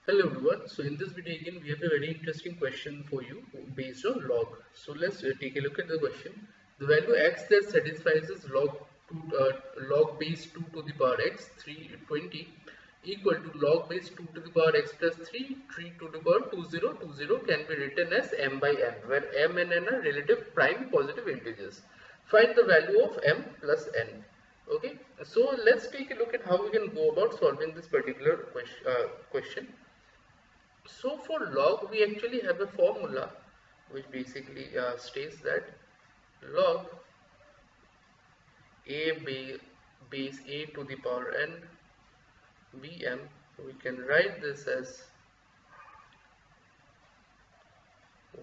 Hello everyone. So in this video again we have a very interesting question for you based on log. So let's take a look at the question. The value x that satisfies is log base 2 to the power x 320 equal to log base 2 to the power x plus 3 to the power 2020 can be written as m by n, where m and n are relative prime positive integers. Find the value of m plus n. Okay, so let's take a look at how we can go about solving this particular question. So for log, we actually have a formula which basically states that log a base a to the power n bm, we can write this as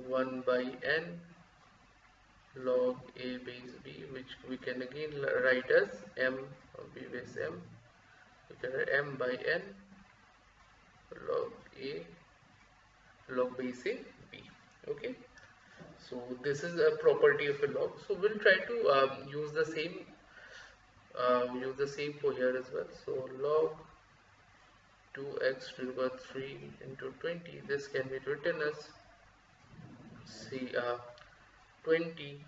1 by n log a base b, which we can again write as m or b base m. We can write m by n log a log base a b. Okay, so this is a property of a log, so we'll try to use the same for here as well. So log 2x to the power 3 into 20, this can be written as 20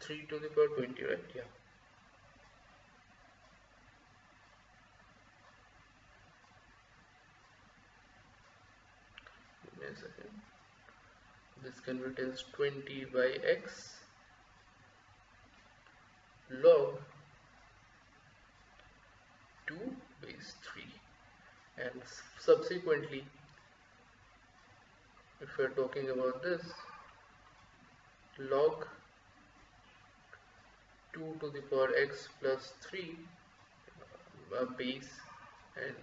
3 to the power 20, right? Yeah. Give me a second. This can be written as 20 by x log 2 base 3, and subsequently if we are talking about this, log 2 to the power x plus 3 base and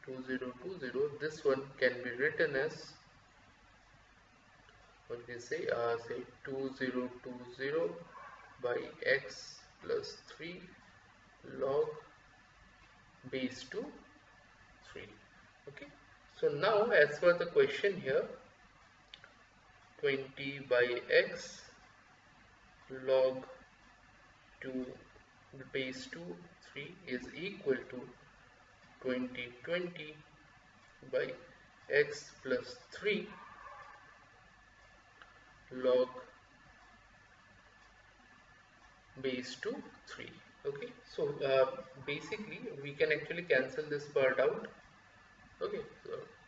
2020, this one can be written as, what we say 2020 by x plus 3 log base 2 3. Okay, so now as per the question here, 20 by x log 2 base 2 3 is equal to 2020 by x plus 3 log base 2 3. Okay, so basically we can actually cancel this part out. Okay,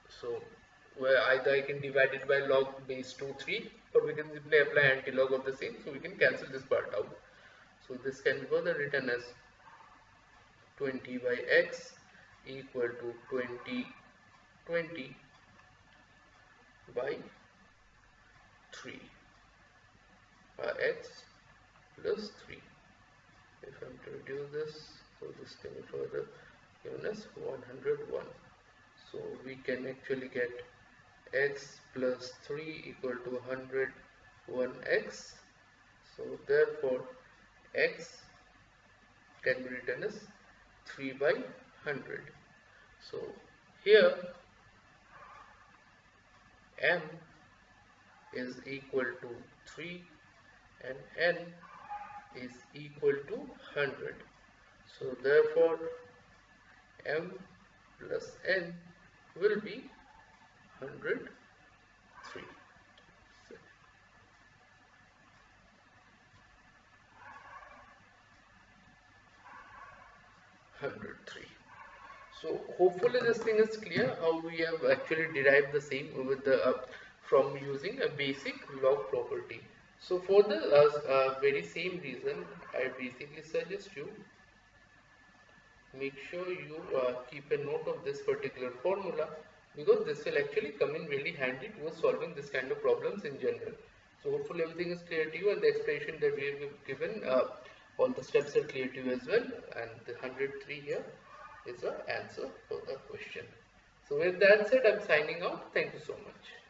so where either I can divide it by log base 2 3, or we can simply apply anti-log of the same, so we can cancel this part out. So this can be further written as 20 by x equal to 20 by 3 x plus 3. If I am to reduce this, so this can be further given as 101. So we can actually get x plus 3 equal to 101x. So therefore x can be written as 3 by 100. So here m is equal to 3 and n is equal to 100. So therefore m plus n will be 103. 103. So hopefully this thing is clear how we have actually derived the same with the from using a basic log property. So for the very same reason, I basically suggest you make sure you keep a note of this particular formula, because this will actually come in really handy towards solving this kind of problems in general. So hopefully everything is clear to you, and the explanation that we have given, all the steps are clear to you as well, and the 103 here is the answer for the question. So with that said, I'm signing out. Thank you so much.